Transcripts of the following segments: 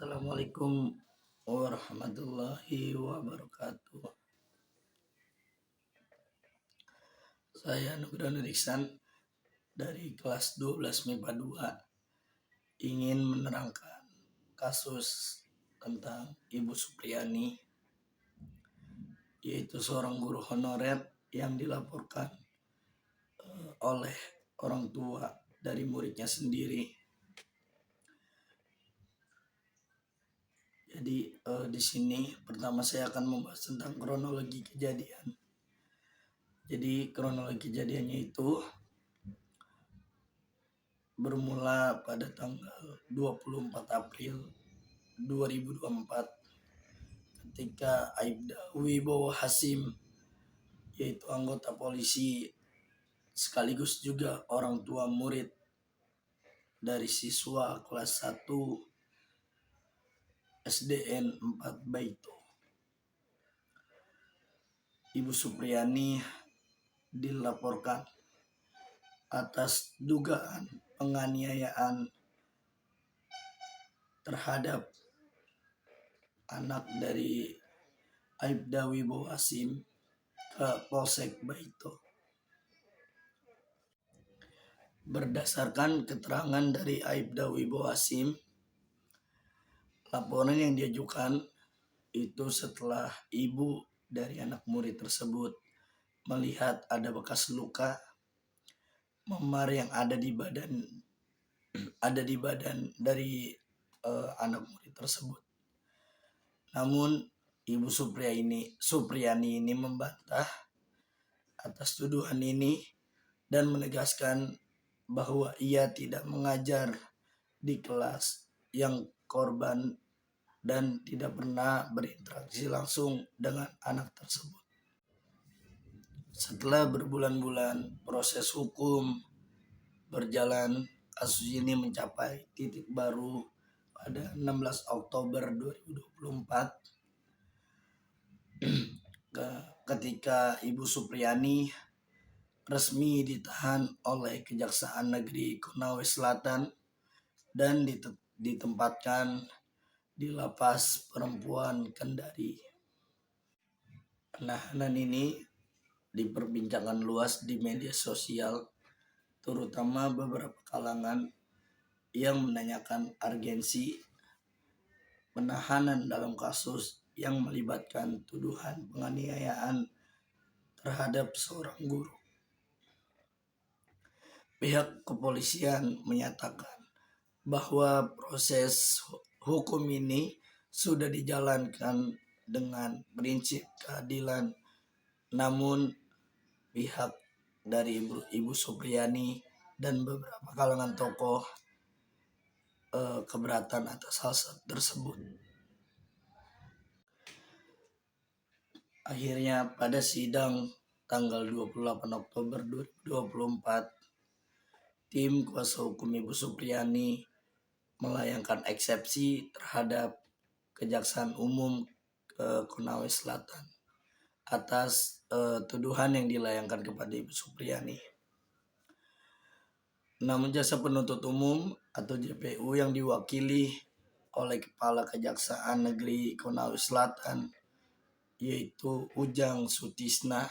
Assalamualaikum warahmatullahi wabarakatuh. Saya Nugraha Nuriksan dari kelas 12 MIPA 2 ingin menerangkan kasus tentang Ibu Supriyani, yaitu seorang guru honorer yang dilaporkan oleh orang tua dari muridnya sendiri. Jadi di sini pertama saya akan membahas tentang kronologi kejadian. Jadi kronologi kejadiannya itu bermula pada tanggal 24 April 2024 ketika Aibda Wibowo Hasim, yaitu anggota polisi sekaligus juga orang tua murid dari siswa kelas 1 SDN 4 Baito, Ibu Supriyani, dilaporkan atas dugaan penganiayaan terhadap anak dari Aibda Wibowo Hasim ke Polsek Baito. Berdasarkan keterangan dari Aibda Wibowo Hasim, laporan yang diajukan itu setelah ibu dari anak murid tersebut melihat ada bekas luka memar yang ada di badan dari anak murid tersebut. Namun Ibu Supriyani ini membantah atas tuduhan ini dan menegaskan bahwa ia tidak mengajar di kelas yang korban dan tidak pernah berinteraksi langsung dengan anak tersebut. Setelah berbulan-bulan proses hukum berjalan, kasus ini mencapai titik baru pada 16 Oktober 2024 ketika Ibu Supriyani resmi ditahan oleh Kejaksaan Negeri Konawe Selatan dan ditempatkan di Lapas Perempuan Kendari. Penahanan ini diperbincangkan luas di media sosial, terutama beberapa kalangan yang menanyakan urgensi penahanan dalam kasus yang melibatkan tuduhan penganiayaan terhadap seorang guru. Pihak kepolisian menyatakan bahwa proses hukum ini sudah dijalankan dengan prinsip keadilan, namun pihak dari Ibu Supriyani dan beberapa kalangan tokoh keberatan atas hal tersebut. Akhirnya pada sidang tanggal 28 Oktober 2024, tim kuasa hukum Ibu Supriyani melayangkan eksepsi terhadap Kejaksaan Umum Konawe Selatan atas tuduhan yang dilayangkan kepada Ibu Supriyani. Namun jasa penuntut umum atau JPU yang diwakili oleh Kepala Kejaksaan Negeri Konawe Selatan, yaitu Ujang Sutisna,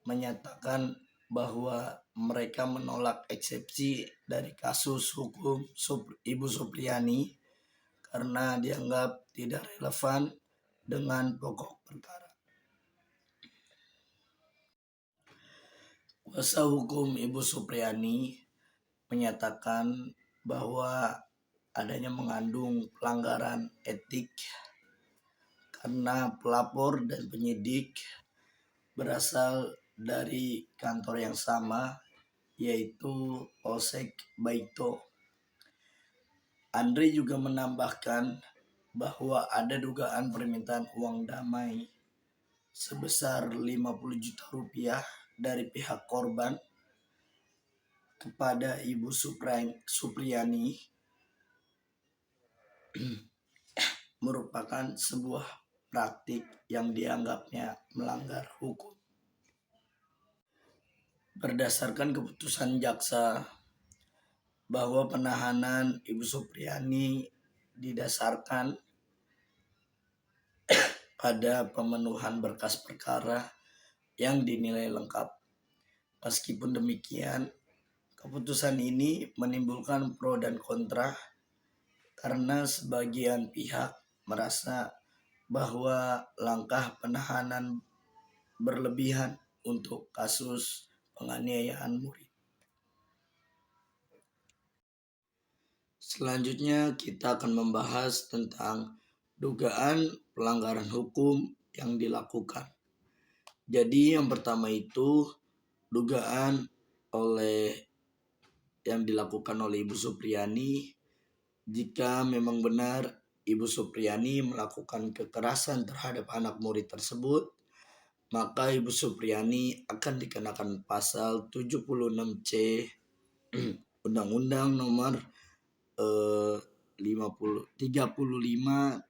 menyatakan bahwa mereka menolak eksepsi dari kasus hukum Ibu Supriyani karena dianggap tidak relevan dengan pokok perkara. Kuasa hukum Ibu Supriyani menyatakan bahwa adanya mengandung pelanggaran etik karena pelapor dan penyidik berasal dari kantor yang sama, yaitu Polsek Baito. Andre juga menambahkan bahwa ada dugaan permintaan uang damai sebesar 50 juta rupiah dari pihak korban kepada Ibu Supriyani merupakan sebuah praktik yang dianggapnya melanggar hukum. Berdasarkan keputusan jaksa bahwa penahanan Ibu Supriyani didasarkan pada pemenuhan berkas perkara yang dinilai lengkap. Meskipun demikian, keputusan ini menimbulkan pro dan kontra karena sebagian pihak merasa bahwa langkah penahanan berlebihan untuk kasus penganiayaan murid. Selanjutnya kita akan membahas tentang dugaan pelanggaran hukum yang dilakukan. Jadi yang pertama itu dugaan yang dilakukan oleh Ibu Supriyani. Jika memang benar Ibu Supriyani melakukan kekerasan terhadap anak murid tersebut, maka Ibu Supriyani akan dikenakan pasal 76C Undang-Undang nomor 35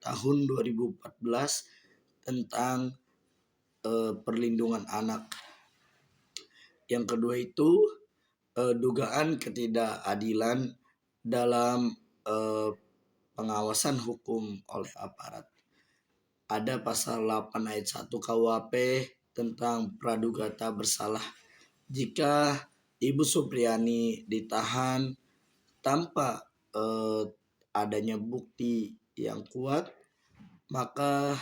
tahun 2014 tentang perlindungan anak. Yang kedua itu dugaan ketidakadilan dalam pengawasan hukum oleh aparat. Ada pasal 8 ayat 1 KUHP tentang pradugata bersalah. Jika Ibu Supriyani ditahan tanpa adanya bukti yang kuat, maka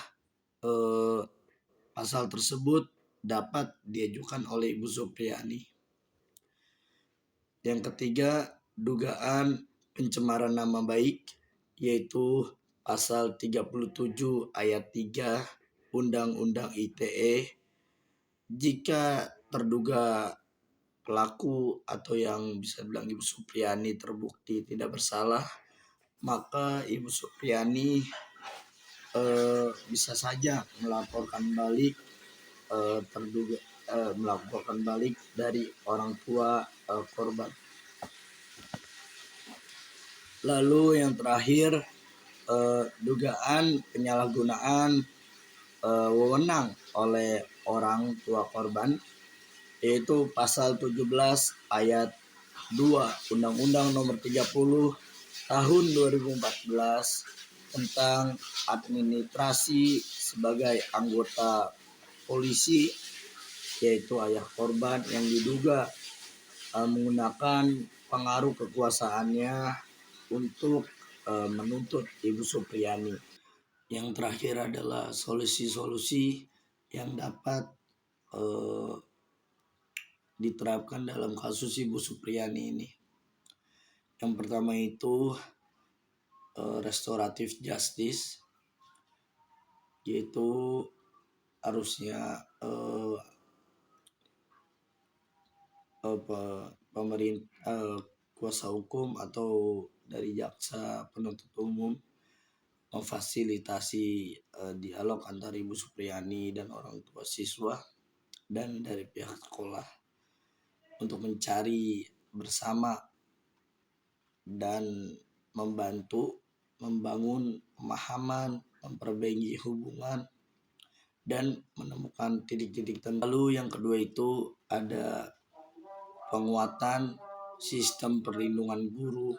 pasal tersebut dapat diajukan oleh Ibu Supriyani. Yang ketiga, dugaan pencemaran nama baik, yaitu pasal 37 ayat 3 Undang-Undang ITE. Jika terduga pelaku atau yang bisa bilang Ibu Supriyani terbukti tidak bersalah, maka Ibu Supriyani bisa saja melaporkan balik dari orang tua korban. Lalu yang terakhir, dugaan penyalahgunaan wewenang oleh orang tua korban, yaitu pasal 17 ayat 2 Undang-Undang nomor 30 tahun 2014 tentang administrasi sebagai anggota polisi, yaitu ayah korban yang diduga menggunakan pengaruh kekuasaannya untuk menuntut Ibu Supriyani. Yang terakhir adalah solusi-solusi yang dapat diterapkan dalam kasus Ibu Supriyani ini. Yang pertama itu restoratif justice, yaitu harusnya pemerintah, kuasa hukum atau dari jaksa penuntut umum memfasilitasi dialog antara Ibu Supriyani dan orang tua siswa dan dari pihak sekolah untuk mencari bersama dan membantu membangun pemahaman, memperbaiki hubungan, dan menemukan titik-titik tertentu. Lalu yang kedua itu ada penguatan sistem perlindungan guru,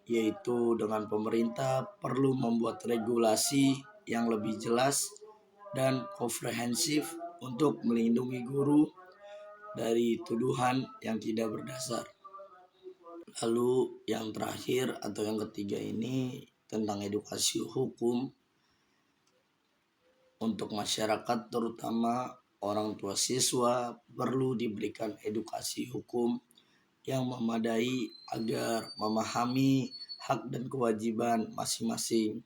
yaitu dengan pemerintah perlu membuat regulasi yang lebih jelas dan komprehensif untuk melindungi guru dari tuduhan yang tidak berdasar. Lalu yang terakhir atau yang ketiga ini tentang edukasi hukum untuk masyarakat, terutama orang tua siswa perlu diberikan edukasi hukum yang memadai agar memahami hak dan kewajiban masing-masing.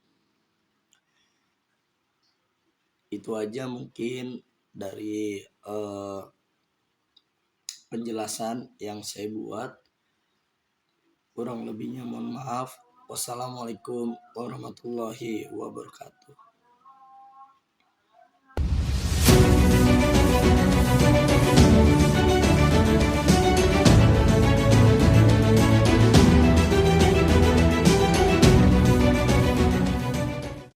Itu aja mungkin dari penjelasan yang saya buat. Kurang lebihnya mohon maaf. Wassalamualaikum warahmatullahi wabarakatuh.